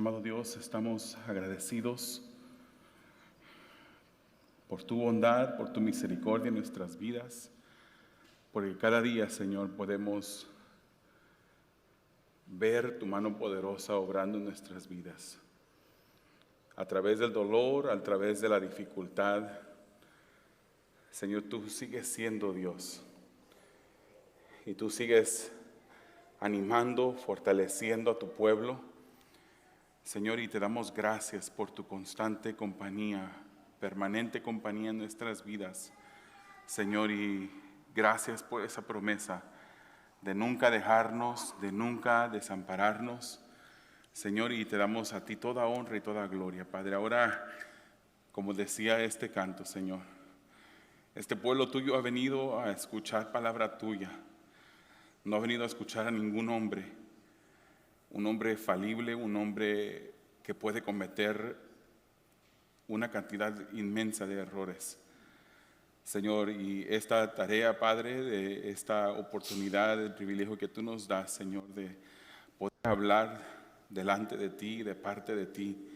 Amado Dios, estamos agradecidos por tu bondad, por tu misericordia en nuestras vidas, porque cada día, Señor, podemos ver tu mano poderosa obrando en nuestras vidas. A través del dolor, a través de la dificultad, Señor, tú sigues siendo Dios. Y tú sigues animando, fortaleciendo a tu pueblo. Señor, y te damos gracias por tu constante compañía, permanente compañía en nuestras vidas. Señor, y gracias por esa promesa de nunca dejarnos, de nunca desampararnos. Señor, y te damos a ti toda honra y toda gloria, Padre. Ahora, como decía este canto, Señor, este pueblo tuyo ha venido a escuchar palabra tuya. No ha venido a escuchar a ningún hombre, un hombre falible, un hombre que puede cometer una cantidad inmensa de errores. Señor, y esta tarea, Padre, de esta oportunidad, el privilegio que tú nos das, Señor, de poder hablar delante de ti, de parte de ti,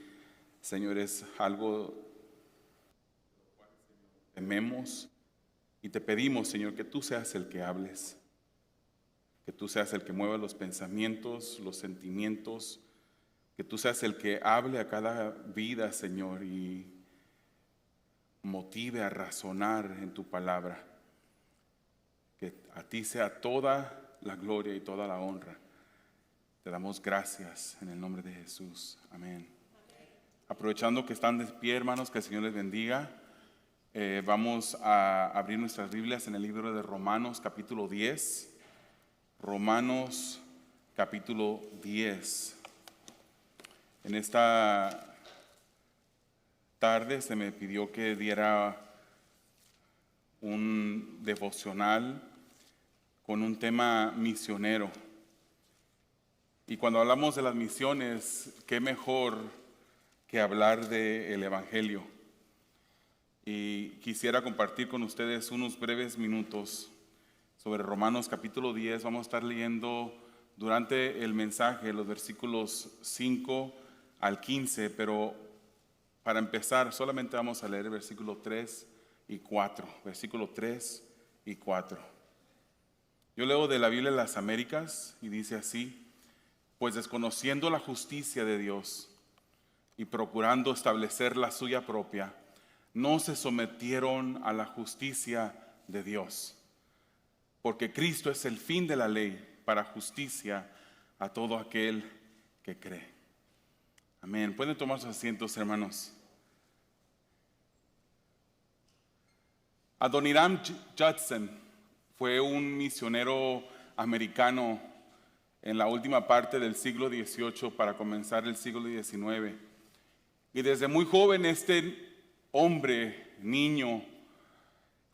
Señor, es algo que tememos y te pedimos, Señor, que tú seas el que hables, que tú seas el que mueva los pensamientos, los sentimientos, que tú seas el que hable a cada vida, Señor, y motive a razonar en tu palabra. Que a ti sea toda la gloria y toda la honra. Te damos gracias en el nombre de Jesús. Amén. Aprovechando que están de pie, hermanos, que el Señor les bendiga. Vamos a abrir nuestras Biblias en el libro de Romanos, capítulo 10. Romanos, capítulo 10. En esta tarde se me pidió que diera un devocional con un tema misionero. Y cuando hablamos de las misiones, qué mejor que hablar del Evangelio. Y quisiera compartir con ustedes unos breves minutos sobre Romanos capítulo 10. Vamos a estar leyendo durante el mensaje los versículos 5 al 15, pero para empezar solamente vamos a leer el versículo 3 y 4. Versículo 3 y 4. Yo leo de la Biblia de las Américas y dice así: pues desconociendo la justicia de Dios y procurando establecer la suya propia, no se sometieron a la justicia de Dios. Porque Cristo es el fin de la ley para justicia a todo aquel que cree. Amén. Pueden tomar sus asientos, hermanos. Adoniram Judson fue un misionero americano en la última parte del siglo XVIII para comenzar el siglo XIX. Y desde muy joven este hombre, niño,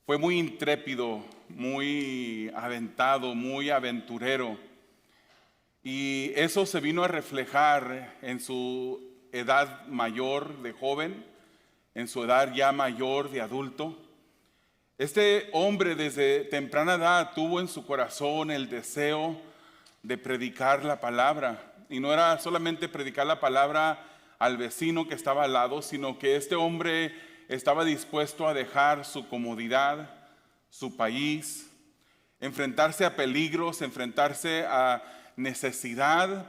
fue muy intrépido, muy aventado, muy aventurero. Y eso se vino a reflejar en su edad mayor de joven, en su edad ya mayor de adulto. Este hombre desde temprana edad tuvo en su corazón el deseo de predicar la palabra. Y no era solamente predicar la palabra al vecino que estaba al lado, sino que este hombre estaba dispuesto a dejar su comodidad, su país, enfrentarse a peligros, enfrentarse a necesidad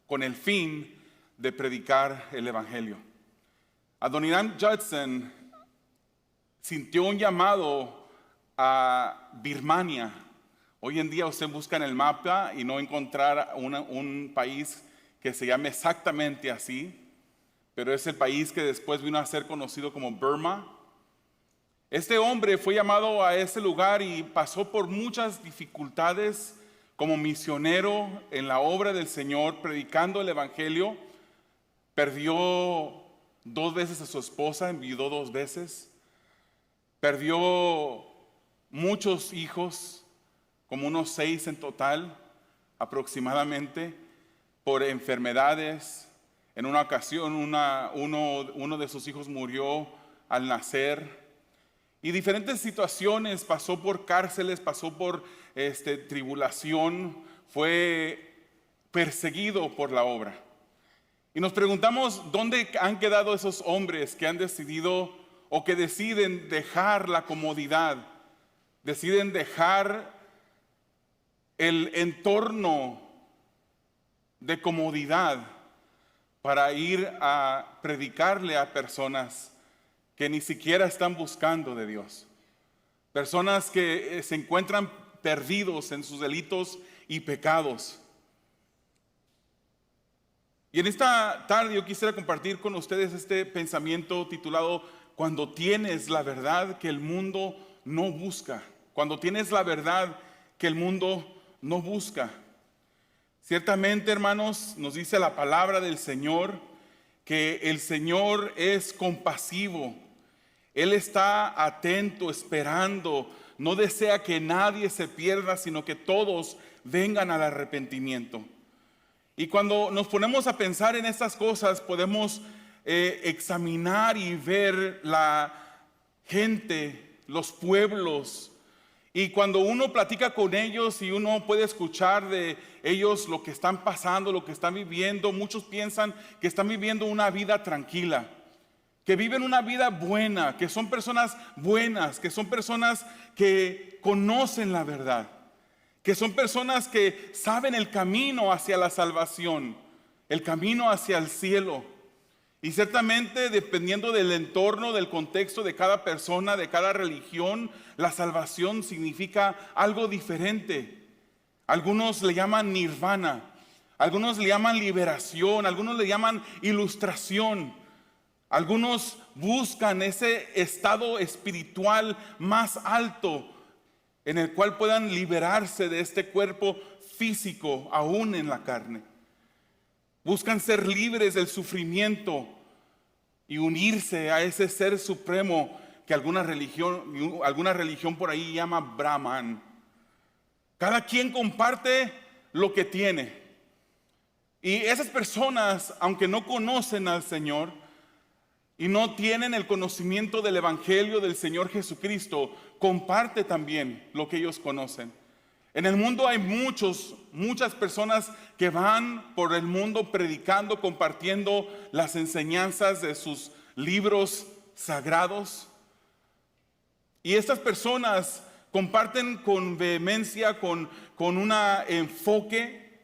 con el fin de predicar el Evangelio. Adoniram Judson sintió un llamado a Birmania. Hoy en día usted busca en el mapa y no encontrar un país que se llame exactamente así, pero es el país que después vino a ser conocido como Burma. Este hombre fue llamado a ese lugar y pasó por muchas dificultades como misionero en la obra del Señor, predicando el Evangelio. Perdió 2 veces a su esposa, enviudó 2 veces. Perdió muchos hijos, como unos 6 en total aproximadamente, por enfermedades. En una ocasión uno de sus hijos murió al nacer. Y diferentes situaciones, pasó por cárceles, pasó por tribulación, fue perseguido por la obra. Y nos preguntamos dónde han quedado esos hombres que han decidido o que deciden dejar la comodidad, deciden dejar el entorno de comodidad para ir a predicarle a personas que ni siquiera están buscando de Dios. Personas que se encuentran perdidos en sus delitos y pecados. Y en esta tarde yo quisiera compartir con ustedes este pensamiento titulado Cuando tienes la verdad que el mundo no busca. Cuando tienes la verdad que el mundo no busca. Ciertamente, hermanos, nos dice la palabra del Señor que el Señor es compasivo. Él está atento, esperando. No desea que nadie se pierda, sino que todos vengan al arrepentimiento. Y cuando nos ponemos a pensar en estas cosas, podemos examinar y ver la gente, los pueblos. Y cuando uno platica con ellos y uno puede escuchar de ellos lo que están pasando, lo que están viviendo, muchos piensan que están viviendo una vida tranquila, que viven una vida buena, que son personas buenas, que son personas que conocen la verdad, que son personas que saben el camino hacia la salvación, el camino hacia el cielo. Y ciertamente, dependiendo del entorno, del contexto de cada persona, de cada religión, la salvación significa algo diferente. Algunos le llaman nirvana, algunos le llaman liberación, algunos le llaman ilustración. Algunos buscan ese estado espiritual más alto en el cual puedan liberarse de este cuerpo físico, aún en la carne. Buscan ser libres del sufrimiento y unirse a ese ser supremo que alguna religión por ahí llama Brahman. Cada quien comparte lo que tiene. Y esas personas, aunque no conocen al Señor y no tienen el conocimiento del Evangelio del Señor Jesucristo, comparte también lo que ellos conocen. En el mundo hay muchas personas que van por el mundo predicando, compartiendo las enseñanzas de sus libros sagrados. Y estas personas comparten con vehemencia, con un enfoque.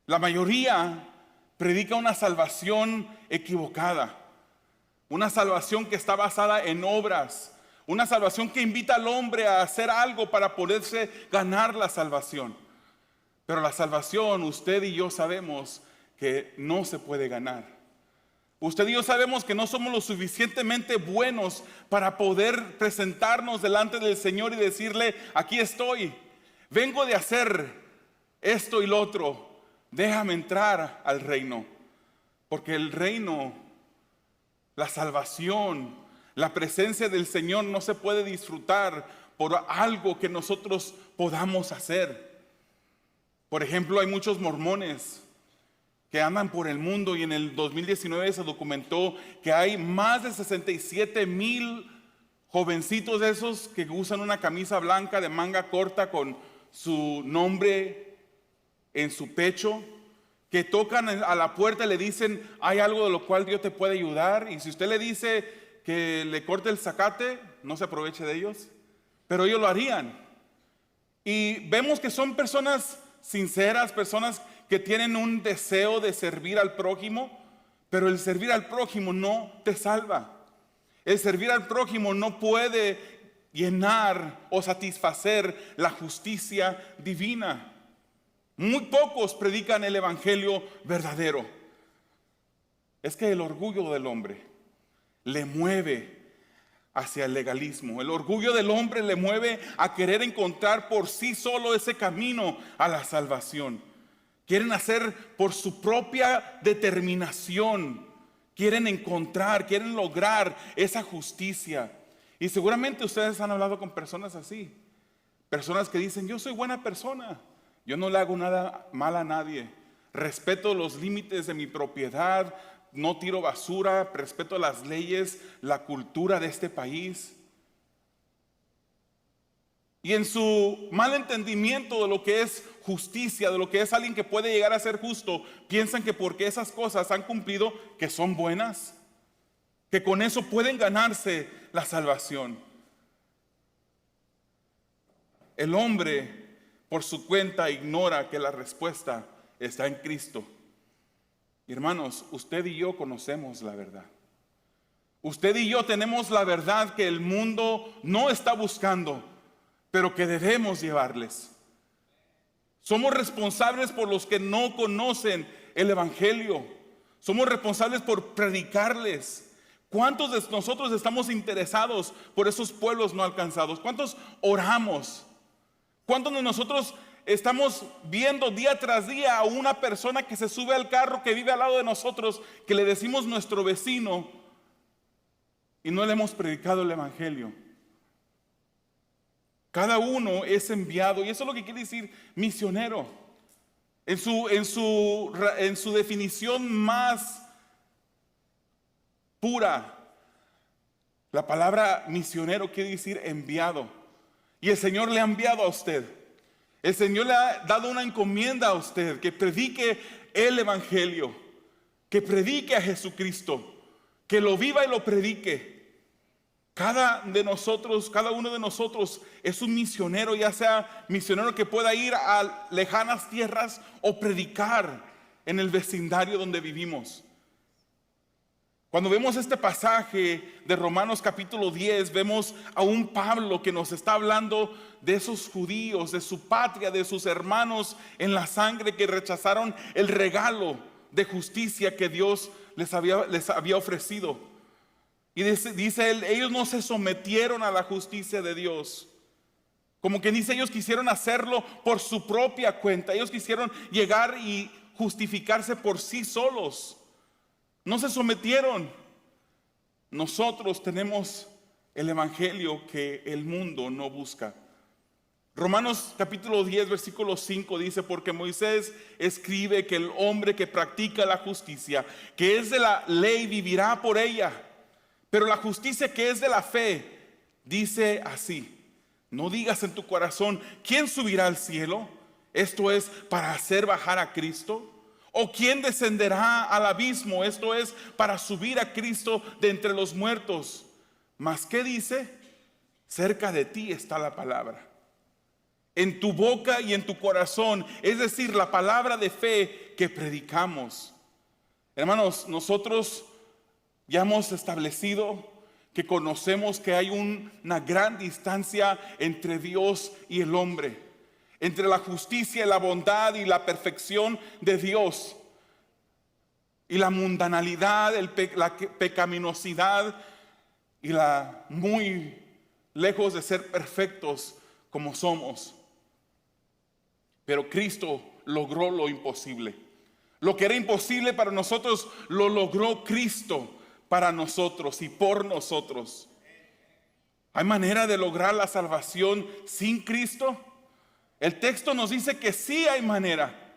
La mayoría predica una salvación equivocada, una salvación que está basada en obras. Una salvación que invita al hombre a hacer algo para poderse ganar la salvación. Pero la salvación, usted y yo sabemos que no se puede ganar. Usted y yo sabemos que no somos lo suficientemente buenos para poder presentarnos delante del Señor y decirle, aquí estoy, vengo de hacer esto y lo otro, déjame entrar al reino. Porque el reino, la salvación, la presencia del Señor no se puede disfrutar por algo que nosotros podamos hacer. Por ejemplo, hay muchos mormones que andan por el mundo y en el 2019 se documentó que hay más de 67,000 jovencitos de esos que usan una camisa blanca de manga corta con su nombre en su pecho, que tocan a la puerta y le dicen, hay algo de lo cual Dios te puede ayudar. Y si usted le dice que le corte el zacate, no se aproveche de ellos, pero ellos lo harían. Y vemos que son personas sinceras, personas que tienen un deseo de servir al prójimo, pero el servir al prójimo no te salva. El servir al prójimo no puede llenar o satisfacer la justicia divina. Muy pocos predican el evangelio verdadero. Es que el orgullo del hombre le mueve hacia el legalismo. El orgullo del hombre le mueve a querer encontrar por sí solo ese camino a la salvación. Quieren hacer por su propia determinación. Quieren encontrar, quieren lograr esa justicia. Y seguramente ustedes han hablado con personas así. Personas que dicen, yo soy buena persona. Yo no le hago nada mal a nadie. Respeto los límites de mi propiedad. No tiro basura, respeto las leyes, la cultura de este país. Y en su mal entendimiento de lo que es justicia, de lo que es alguien que puede llegar a ser justo, piensan que porque esas cosas han cumplido, que son buenas, que con eso pueden ganarse la salvación. El hombre, por su cuenta, ignora que la respuesta está en Cristo. Y hermanos, usted y yo conocemos la verdad. Usted y yo tenemos la verdad que el mundo no está buscando, pero que debemos llevarles. Somos responsables por los que no conocen el Evangelio. Somos responsables por predicarles. ¿Cuántos de nosotros estamos interesados por esos pueblos no alcanzados? ¿Cuántos oramos? ¿Cuántos de nosotros estamos viendo día tras día a una persona que se sube al carro, que vive al lado de nosotros, que le decimos nuestro vecino, y no le hemos predicado el Evangelio? Cada uno es enviado, y eso es lo que quiere decir misionero. En su definición más pura, la palabra misionero quiere decir enviado. Y el Señor le ha enviado a usted. El Señor le ha dado una encomienda a usted, que predique el Evangelio, que predique a Jesucristo, que lo viva y lo predique. Cada uno de nosotros es un misionero, ya sea misionero que pueda ir a lejanas tierras o predicar en el vecindario donde vivimos. Cuando vemos este pasaje de Romanos capítulo 10, vemos a un Pablo que nos está hablando de esos judíos, de su patria, de sus hermanos en la sangre que rechazaron el regalo de justicia que Dios les había ofrecido. Y dice él, ellos no se sometieron a la justicia de Dios. Como que dice, ellos quisieron hacerlo por su propia cuenta. Ellos quisieron llegar y justificarse por sí solos. No se sometieron. Nosotros tenemos el Evangelio que el mundo no busca. Romanos capítulo 10, versículo 5 dice, porque Moisés escribe que el hombre que practica la justicia, que es de la ley, vivirá por ella. Pero la justicia que es de la fe, dice así: no digas en tu corazón, ¿quién subirá al cielo? Esto es, para hacer bajar a Cristo. ¿O quién descenderá al abismo? Esto es, para subir a Cristo de entre los muertos. Mas ¿qué dice? Cerca de ti está la palabra, en tu boca y en tu corazón, es decir, la palabra de fe que predicamos. Hermanos, nosotros ya hemos establecido que conocemos que hay una gran distancia entre Dios y el hombre, entre la justicia y la bondad y la perfección de Dios y la mundanalidad, la pecaminosidad y la muy lejos de ser perfectos como somos. Pero Cristo logró lo imposible. Lo que era imposible para nosotros lo logró Cristo para nosotros y por nosotros. ¿Hay manera de lograr la salvación sin Cristo? El texto nos dice que sí hay manera.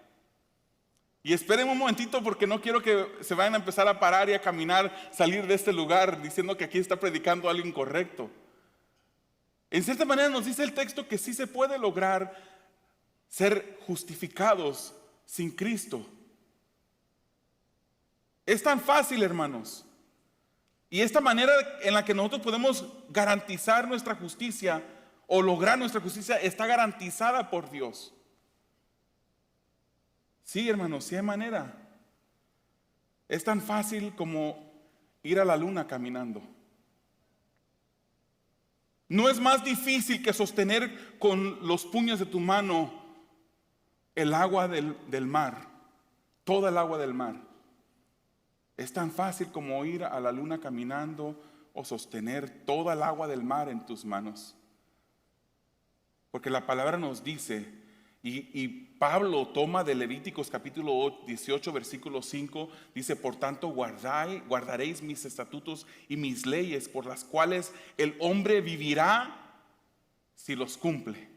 Y esperen un momentito, porque no quiero que se vayan a empezar a parar y a caminar, salir de este lugar diciendo que aquí está predicando algo incorrecto. En cierta manera nos dice el texto que sí se puede lograr ser justificados sin Cristo. Es tan fácil, hermanos. Y esta manera en la que nosotros podemos garantizar nuestra justicia o lograr nuestra justicia está garantizada por Dios. Sí, hermanos, sí hay manera. Es tan fácil como ir a la luna caminando. No es más difícil que sostener con los puños de tu mano el agua del mar, toda el agua del mar. Es tan fácil como ir a la luna caminando o sostener toda el agua del mar en tus manos. Porque la palabra nos dice, y Pablo toma de Levíticos capítulo 18 versículo 5, dice: por tanto guardaréis mis estatutos y mis leyes, por las cuales el hombre vivirá si los cumple.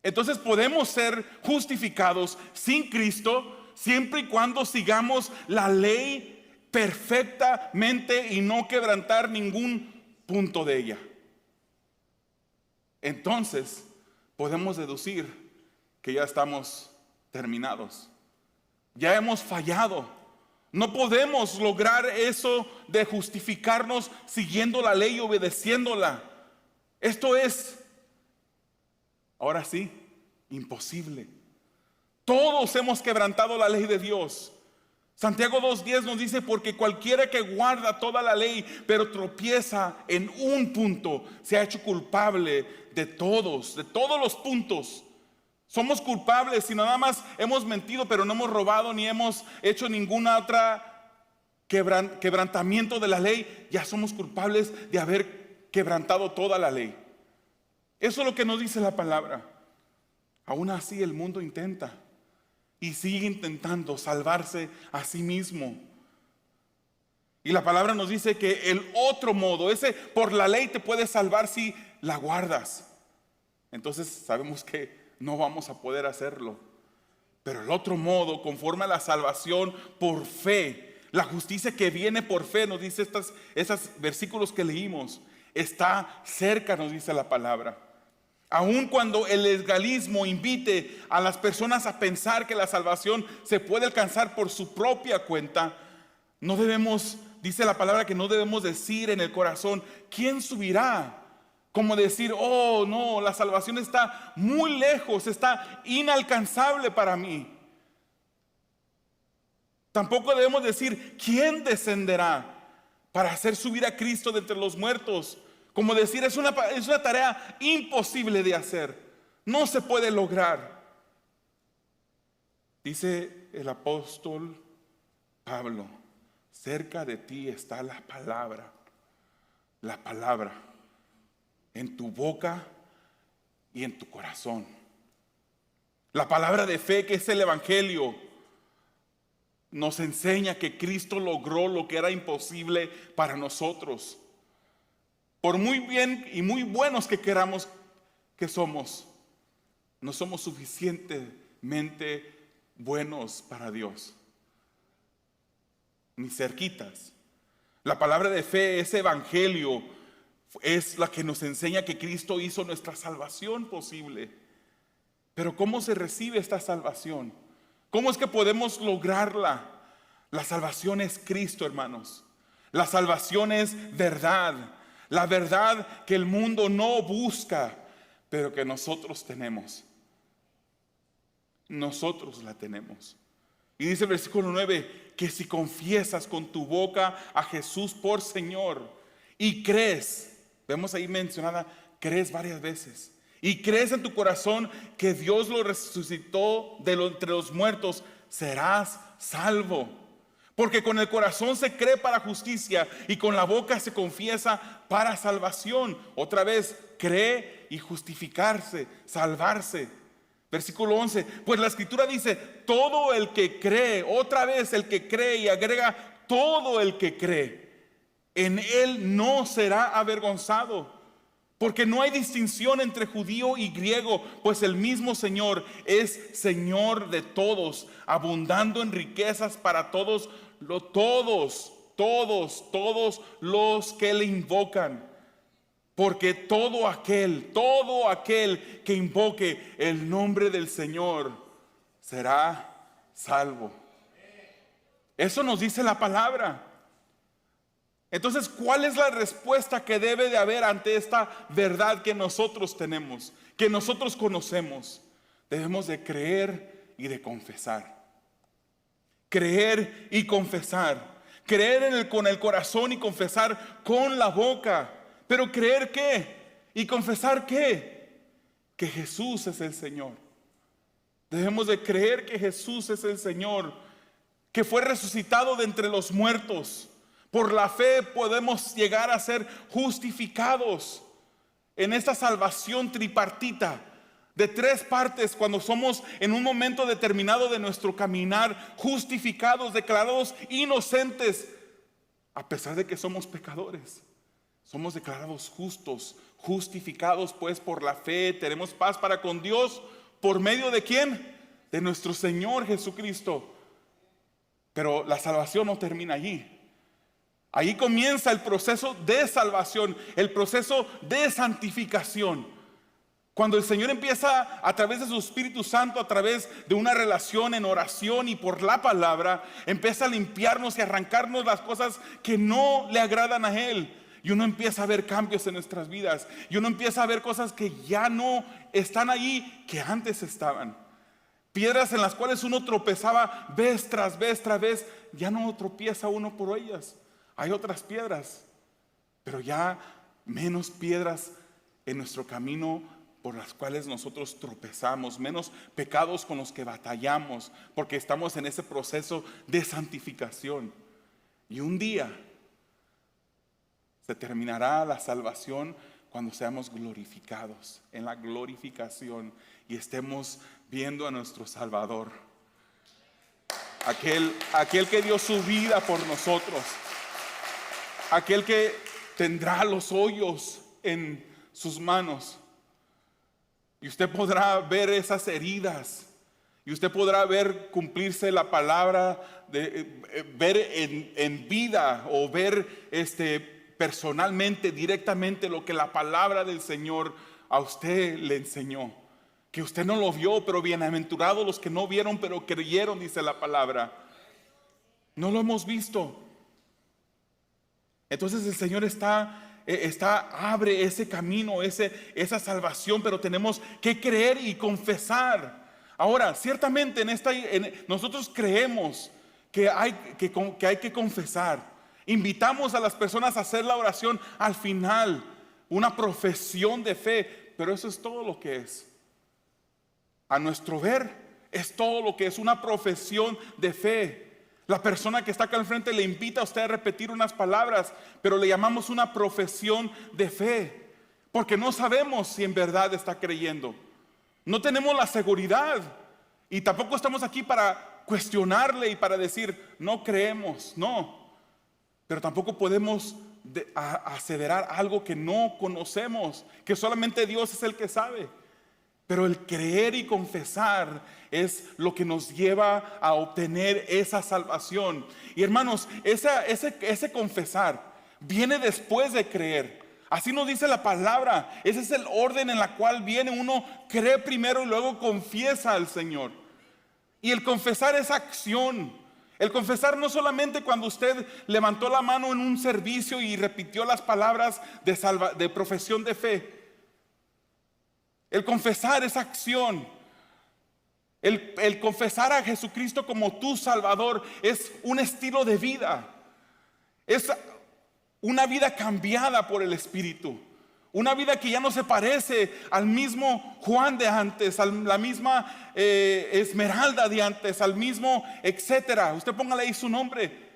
Entonces podemos ser justificados sin Cristo siempre y cuando sigamos la ley perfectamente y no quebrantar ningún punto de ella. entonces podemos deducir que ya estamos terminados. Ya hemos fallado. No podemos lograr eso de justificarnos siguiendo la ley y obedeciéndola. Esto es, ahora sí, imposible. Todos hemos quebrantado la ley de Dios. Santiago 2:10 nos dice: porque cualquiera que guarda toda la ley, pero tropieza en un punto, se ha hecho culpable de todos los puntos. Somos culpables si nada más hemos mentido, pero no hemos robado ni hemos hecho ninguna otra quebrantamiento de la ley. Ya somos culpables de haber quebrantado toda la ley. Eso es lo que nos dice la palabra. Aún así el mundo intenta y sigue intentando salvarse a sí mismo. Y la palabra nos dice que el otro modo, ese por la ley te puedes salvar si la guardas. Entonces sabemos que no vamos a poder hacerlo. Pero el otro modo, conforme a la salvación por fe, la justicia que viene por fe, nos dice esos versículos que leímos, está cerca, nos dice la palabra. Aun cuando el legalismo invite a las personas a pensar que la salvación se puede alcanzar por su propia cuenta, no debemos, dice la palabra, que no debemos decir en el corazón: ¿quién subirá? Como decir: oh no, la salvación está muy lejos, está inalcanzable para mí. Tampoco debemos decir: ¿quién descenderá para hacer subir a Cristo de entre los muertos? Como decir, es una tarea imposible de hacer, no se puede lograr. Dice el apóstol Pablo: cerca de ti está la palabra, en tu boca y en tu corazón. La palabra de fe, que es el evangelio, nos enseña que Cristo logró lo que era imposible para nosotros. Por muy bien y muy buenos que queramos que somos, no somos suficientemente buenos para Dios, ni cerquitas. La palabra de fe, ese evangelio, es la que nos enseña que Cristo hizo nuestra salvación posible. Pero ¿cómo se recibe esta salvación? ¿Cómo es que podemos lograrla? La salvación es Cristo, hermanos. La salvación es verdad. La verdad que el mundo no busca, pero que nosotros tenemos. Nosotros la tenemos. Y dice el versículo 9, que si confiesas con tu boca a Jesús por Señor y crees, vemos ahí mencionada, crees varias veces, y crees en tu corazón que Dios lo resucitó entre los muertos, serás salvo. Porque con el corazón se cree para justicia y con la boca se confiesa para salvación. Otra vez, cree y justificarse, salvarse. Versículo 11, pues la escritura dice: todo el que cree, otra vez el que cree, y agrega: todo el que cree, en él no será avergonzado. Porque no hay distinción entre judío y griego, pues el mismo Señor es Señor de todos, abundando en riquezas para todos los que le invocan. Porque todo aquel que invoque el nombre del Señor será salvo. Eso nos dice la palabra. Entonces, ¿cuál es la respuesta que debe de haber ante esta verdad que nosotros tenemos, que nosotros conocemos? Debemos de creer y de confesar. Creer y confesar. Creer con el corazón y confesar con la boca. ¿Pero creer qué? ¿Y confesar qué? Que Jesús es el Señor. Debemos de creer que Jesús es el Señor, que fue resucitado de entre los muertos. Por la fe podemos llegar a ser justificados en esta salvación tripartita de tres partes, cuando somos en un momento determinado de nuestro caminar justificados, declarados inocentes, a pesar de que somos pecadores. Somos declarados justos, justificados pues por la fe. Tenemos paz para con Dios, ¿por medio de quién? De nuestro Señor Jesucristo. Pero la salvación no termina allí. Ahí comienza el proceso de salvación, el proceso de santificación. Cuando el Señor empieza a través de su Espíritu Santo, a través de una relación en oración y por la palabra, empieza a limpiarnos y arrancarnos las cosas que no le agradan a Él. Y uno empieza a ver cambios en nuestras vidas. Y uno empieza a ver cosas que ya no están ahí, que antes estaban. Piedras en las cuales uno tropezaba vez tras vez tras vez, ya no tropieza uno por ellas. Hay otras piedras, pero ya menos piedras en nuestro camino por las cuales nosotros tropezamos, menos pecados con los que batallamos, porque estamos en ese proceso de santificación. Y un día se terminará la salvación cuando seamos glorificados, en la glorificación, y estemos viendo a nuestro Salvador, aquel que dio su vida por nosotros, aquel que tendrá los hoyos en sus manos, y usted podrá ver esas heridas, y usted podrá ver cumplirse la palabra, ver en vida, o ver personalmente, directamente, lo que la palabra del Señor a usted le enseñó, que usted no lo vio, pero bienaventurados los que no vieron pero creyeron, dice la palabra. No lo hemos visto. Entonces el Señor abre ese camino, esa salvación, pero tenemos que creer y confesar. Ahora, ciertamente nosotros creemos que hay que confesar. Invitamos a las personas a hacer la oración al final, una profesión de fe, pero eso es todo lo que es. A nuestro ver, es todo lo que es una profesión de fe. La persona que está acá al frente le invita a usted a repetir unas palabras, pero le llamamos una profesión de fe, porque no sabemos si en verdad está creyendo. No tenemos la seguridad, y tampoco estamos aquí para cuestionarle y para decir no creemos, no. Pero tampoco podemos aseverar algo que no conocemos, que solamente Dios es el que sabe. Pero el creer y confesar es lo que nos lleva a obtener esa salvación. Y hermanos, ese confesar viene después de creer. Así nos dice la palabra. Ese es el orden en el cual viene. Uno cree primero y luego confiesa al Señor. Y el confesar es acción. El confesar no solamente cuando usted levantó la mano en un servicio y repitió las palabras de profesión de fe. El confesar es acción. El confesar a Jesucristo como tu Salvador es un estilo de vida. Es una vida cambiada por el Espíritu. Una vida que ya no se parece al mismo Juan de antes, a la misma Esmeralda de antes, al mismo etcétera. Usted póngale ahí su nombre.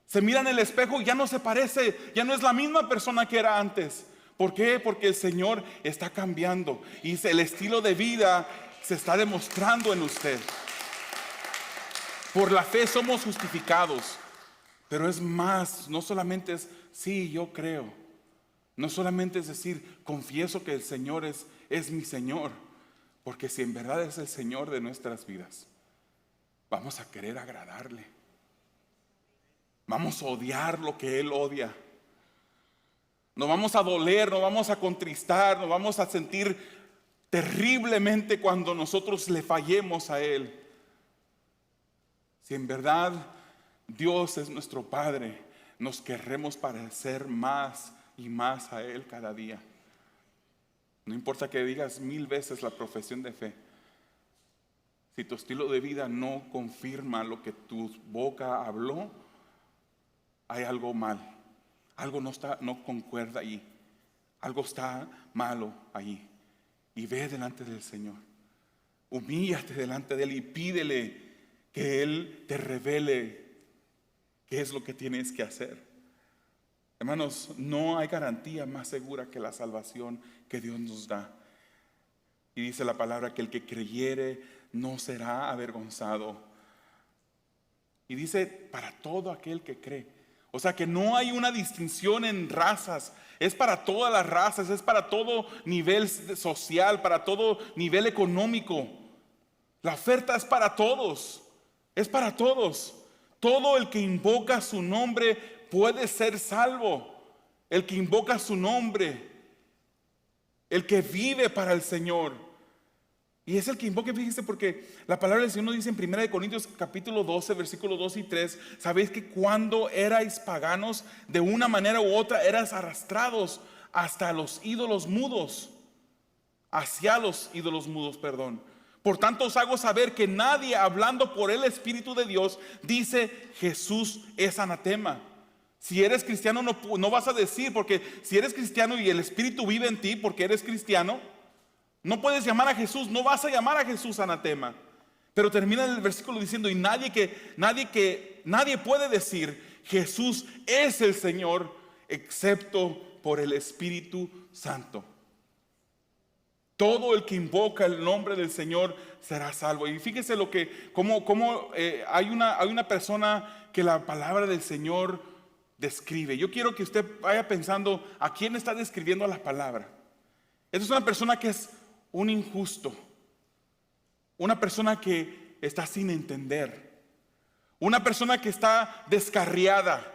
Se mira en el espejo y ya no se parece, ya no es la misma persona que era antes. ¿Por qué? Porque el Señor está cambiando y el estilo de vida se está demostrando en usted. Por la fe somos justificados, pero es más, no solamente es sí, yo creo. No solamente es decir, confieso que el Señor es mi Señor, porque si en verdad es el Señor de nuestras vidas, vamos a querer agradarle. Vamos a odiar lo que Él odia. Nos vamos a doler, nos vamos a contristar, nos vamos a sentir terriblemente cuando nosotros le fallemos a Él. Si en verdad Dios es nuestro Padre, nos querremos parecer más y más a Él cada día. No importa que digas 1000 veces la profesión de fe, si tu estilo de vida no confirma lo que tu boca habló, hay algo mal. Algo no concuerda ahí. Algo está malo ahí. Y ve delante del Señor. Humíllate delante de Él y pídele que Él te revele qué es lo que tienes que hacer. Hermanos, no hay garantía más segura que la salvación que Dios nos da. Y dice la palabra que el que creyere no será avergonzado. Y dice para todo aquel que cree. O sea que no hay una distinción en razas. Es para todas las razas, es para todo nivel social, para todo nivel económico. La oferta es para todos. Es para todos. Todo el que invoca su nombre puede ser salvo. El que invoca su nombre el que vive para el Señor. Y es el que invoca, fíjense, porque la palabra del Señor nos dice en 1 Corintios capítulo 12, versículos 2 y 3, sabéis que cuando erais paganos, de una manera u otra eras arrastrados hasta los ídolos mudos, hacia los ídolos mudos, perdón. Por tanto os hago saber que nadie hablando por el Espíritu de Dios dice Jesús es anatema. Si eres cristiano no vas a decir, porque si eres cristiano y el Espíritu vive en ti porque eres cristiano, no puedes llamar a Jesús, no vas a llamar a Jesús anatema. Pero termina el versículo diciendo, y nadie puede decir Jesús es el Señor excepto por el Espíritu Santo. Todo el que invoca el nombre del Señor será salvo. Y fíjese cómo hay una persona que la palabra del Señor describe. Yo quiero que usted vaya pensando a quién está describiendo la palabra. Esta es una persona que es un injusto, una persona que está sin entender, una persona que está descarriada,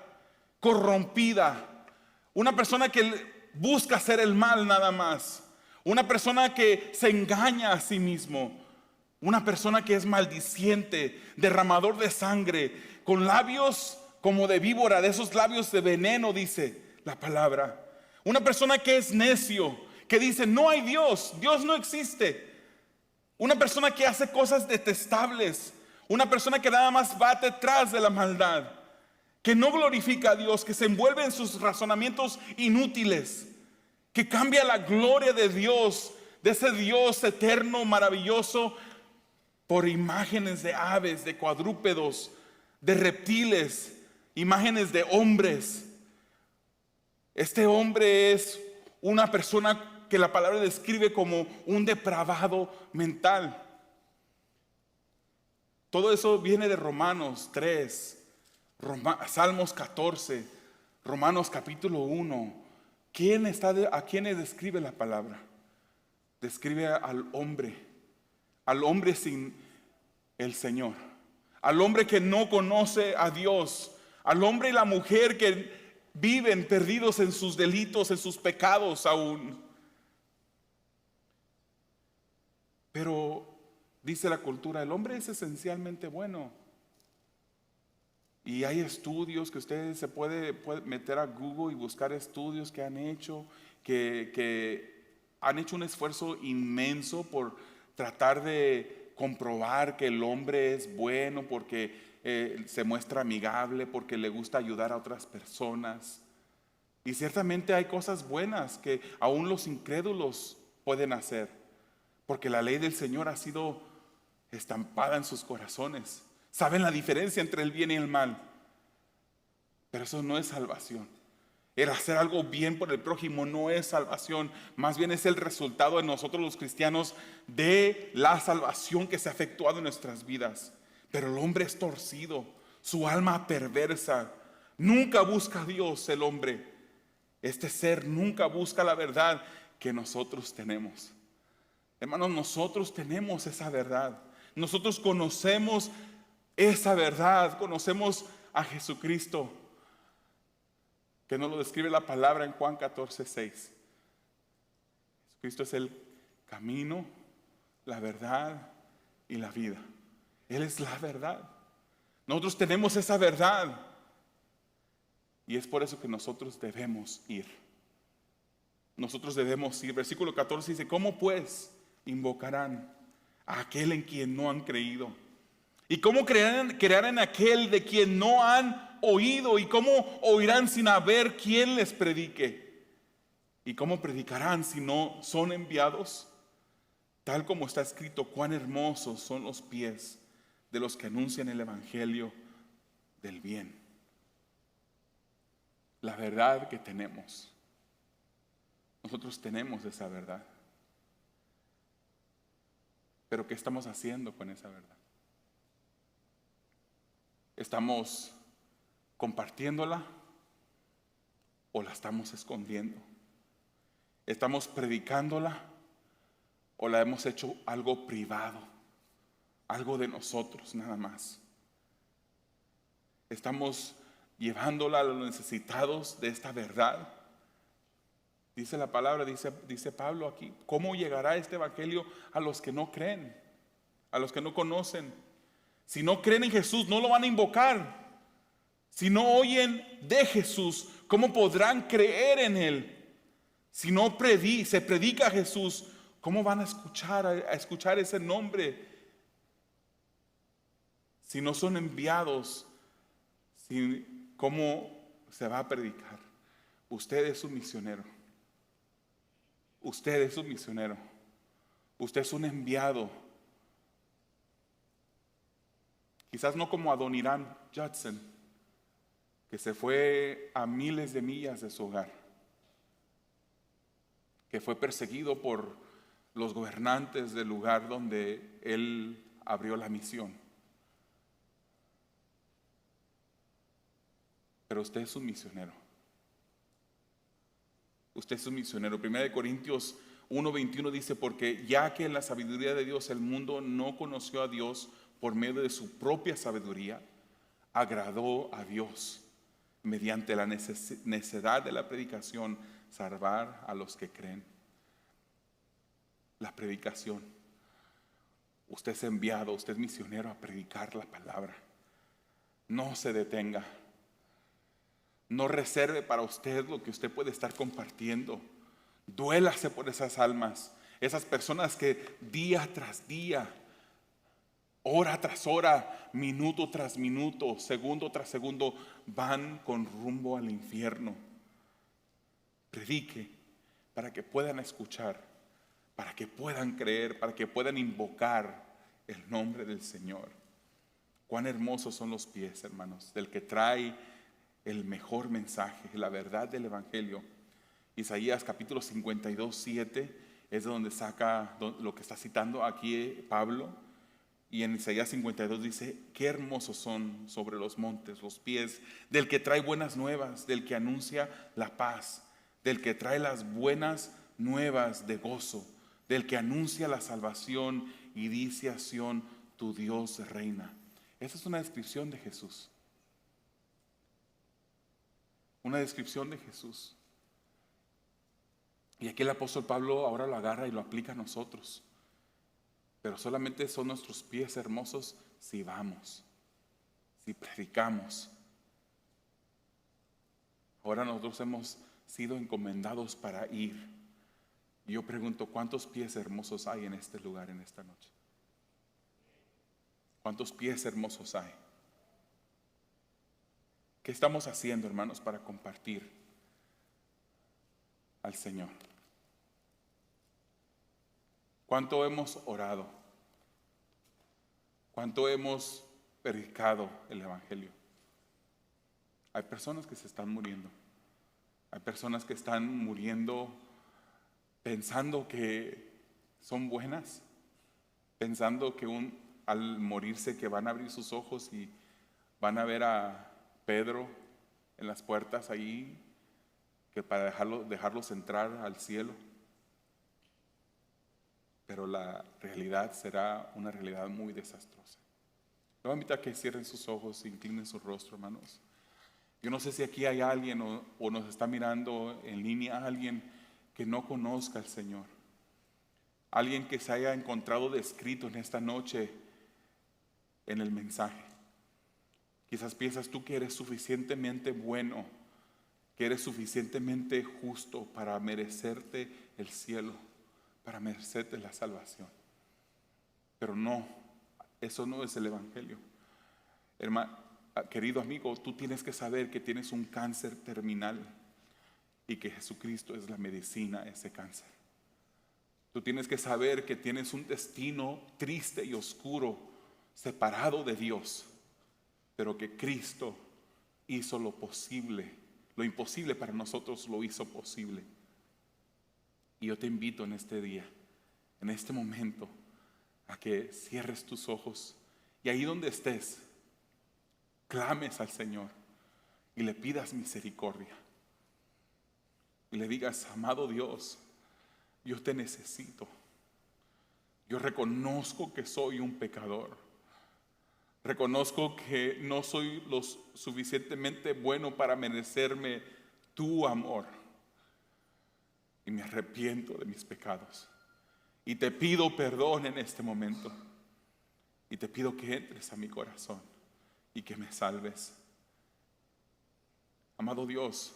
corrompida, una persona que busca hacer el mal nada más, una persona que se engaña a sí mismo, una persona que es maldiciente, derramador de sangre, con labios como de víbora, de esos labios de veneno, dice la palabra. Una persona que es necio, que dice no hay Dios, Dios no existe. Una persona que hace cosas detestables, una persona que nada más va detrás de la maldad, que no glorifica a Dios, que se envuelve en sus razonamientos inútiles, que cambia la gloria de Dios, de ese Dios eterno, maravilloso, por imágenes de aves, de cuadrúpedos, de reptiles, imágenes de hombres. Este hombre es una persona que la palabra describe como un depravado mental. Todo eso viene de Romanos 3, Salmos 14, Romanos capítulo 1. ¿A quién describe la palabra? Describe al hombre sin el Señor, al hombre que no conoce a Dios, al hombre y la mujer que viven perdidos en sus delitos, en sus pecados aún. Pero dice la cultura, el hombre es esencialmente bueno. Y hay estudios que usted se puede meter a Google y buscar estudios que han hecho, que han hecho un esfuerzo inmenso por tratar de comprobar que el hombre es bueno porque se muestra amigable, porque le gusta ayudar a otras personas. Y ciertamente hay cosas buenas que aún los incrédulos pueden hacer, porque la ley del Señor ha sido estampada en sus corazones. Saben la diferencia entre el bien y el mal. Pero eso no es salvación. El hacer algo bien por el prójimo no es salvación. Más bien es el resultado en nosotros los cristianos de la salvación que se ha efectuado en nuestras vidas. Pero el hombre es torcido, su alma perversa. Nunca busca a Dios el hombre. Este ser nunca busca la verdad que nosotros tenemos. Hermanos, nosotros tenemos esa verdad. Nosotros conocemos esa verdad, conocemos a Jesucristo, que nos lo describe la palabra en Juan 14:6. Jesucristo es el camino, la verdad y la vida. Él es la verdad. Nosotros tenemos esa verdad. Y es por eso que nosotros debemos ir. Nosotros debemos ir. Versículo 14 dice, ¿cómo pues invocarán a aquel en quien no han creído? ¿Y cómo creerán en aquel de quien no han oído? ¿Y cómo oirán sin haber quien les predique? ¿Y cómo predicarán si no son enviados? Tal como está escrito, cuán hermosos son los pies de los que anuncian el evangelio del bien. La verdad que tenemos. Nosotros tenemos esa verdad. Pero ¿qué estamos haciendo con esa verdad? ¿Estamos compartiéndola o la estamos escondiendo? ¿Estamos predicándola o la hemos hecho algo privado, algo de nosotros nada más? ¿Estamos llevándola a los necesitados de esta verdad? Dice la palabra, dice Pablo aquí, ¿cómo llegará este evangelio a los que no creen, a los que no conocen? Si no creen en Jesús, no lo van a invocar. Si no oyen de Jesús, ¿cómo podrán creer en Él? Si no se predica a Jesús, ¿cómo van a escuchar ese nombre? Si no son enviados, ¿cómo se va a predicar? Usted es un misionero. Usted es un misionero. Usted es un enviado. Quizás no como Adoniram Judson, que se fue a miles de millas de su hogar, que fue perseguido por los gobernantes del lugar donde él abrió la misión. Pero usted es un misionero. Usted es un misionero. 1 Corintios 1:21 dice, porque ya que en la sabiduría de Dios el mundo no conoció a Dios por medio de su propia sabiduría, agradó a Dios mediante la necedad de la predicación salvar a los que creen. La predicación. Usted es enviado, usted es misionero a predicar la palabra. No se detenga. No reserve para usted lo que usted puede estar compartiendo. Duélase por esas almas, esas personas que día tras día, hora tras hora, minuto tras minuto, segundo tras segundo, van con rumbo al infierno. Predique para que puedan escuchar, para que puedan creer, para que puedan invocar el nombre del Señor. Cuán hermosos son los pies, hermanos, del que trae el mejor mensaje, la verdad del Evangelio. Isaías capítulo 52:7 es donde saca lo que está citando aquí Pablo. Y en Isaías 52 dice, qué hermosos son sobre los montes los pies del que trae buenas nuevas, del que anuncia la paz, del que trae las buenas nuevas de gozo, del que anuncia la salvación y dice a Sión, tu Dios reina. Esa es una descripción de Jesús. Una descripción de Jesús. Y aquí el apóstol Pablo ahora lo agarra y lo aplica a nosotros. Pero solamente son nuestros pies hermosos si vamos, si predicamos. Ahora nosotros hemos sido encomendados para ir. Y yo pregunto, ¿cuántos pies hermosos hay en este lugar en esta noche? ¿Cuántos pies hermosos hay? ¿Qué estamos haciendo, hermanos, para compartir al Señor? ¿Cuánto hemos orado? ¿Cuánto hemos predicado el Evangelio? Hay personas que se están muriendo. Hay personas que están muriendo pensando que son buenas, pensando que al morirse que van a abrir sus ojos y van a ver a Pedro en las puertas ahí, que para dejarlos entrar al cielo. Pero la realidad será una realidad muy desastrosa. Les voy a invitar a que cierren sus ojos e inclinen su rostro, hermanos. Yo no sé si aquí hay alguien o nos está mirando en línea, alguien que no conozca al Señor. Alguien que se haya encontrado descrito en esta noche en el mensaje. Quizás piensas tú que eres suficientemente bueno, que eres suficientemente justo para merecerte el cielo, para merecerte la salvación. Pero no, eso no es el Evangelio. Hermano, querido amigo, tú tienes que saber que tienes un cáncer terminal y que Jesucristo es la medicina a ese cáncer. Tú tienes que saber que tienes un destino triste y oscuro, separado de Dios, pero que Cristo hizo lo posible, lo imposible para nosotros lo hizo posible. Y yo te invito en este día, en este momento, a que cierres tus ojos y ahí donde estés, clames al Señor y le pidas misericordia. Y le digas, amado Dios, yo te necesito. Yo reconozco que soy un pecador. Reconozco que no soy lo suficientemente bueno para merecerme tu amor. y me arrepiento de mis pecados. Y te pido perdón en este momento. Y te pido que entres a mi corazón y que me salves. Amado Dios,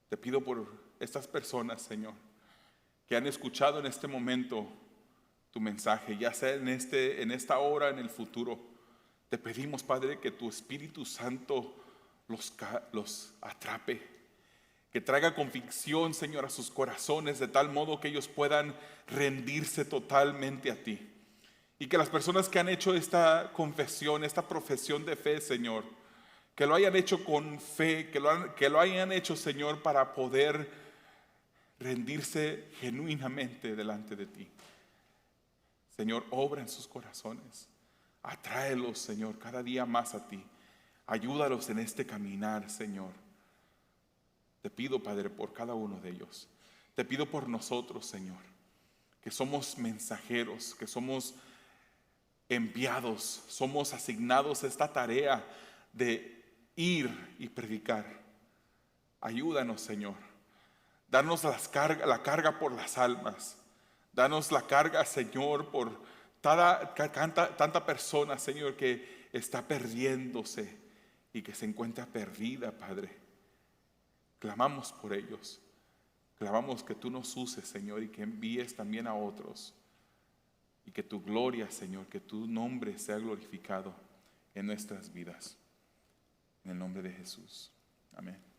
te pido por estas personas, Señor, que han escuchado en este momento tu mensaje, ya sea en esta hora, en el futuro. Te pedimos, Padre, que tu Espíritu Santo los atrape, que traiga convicción, Señor, a sus corazones, de tal modo que ellos puedan rendirse totalmente a ti. Y que las personas que han hecho esta confesión, esta profesión de fe, Señor, que lo hayan hecho con fe, que lo hayan hecho, Señor, para poder rendirse genuinamente delante de ti. Señor, obra en sus corazones. Atráelos, Señor, cada día más a ti. Ayúdalos en este caminar, Señor. Te pido, Padre, por cada uno de ellos. Te pido por nosotros, Señor, que somos mensajeros, que somos enviados, somos asignados a esta tarea de ir y predicar. Ayúdanos, Señor. Danos la carga por las almas. Danos la carga, Señor, por tanta persona, Señor, que está perdiéndose y que se encuentra perdida, Padre. Clamamos por ellos. Clamamos que tú nos uses, Señor, y que envíes también a otros. Y que tu gloria, Señor, que tu nombre sea glorificado en nuestras vidas. En el nombre de Jesús. Amén.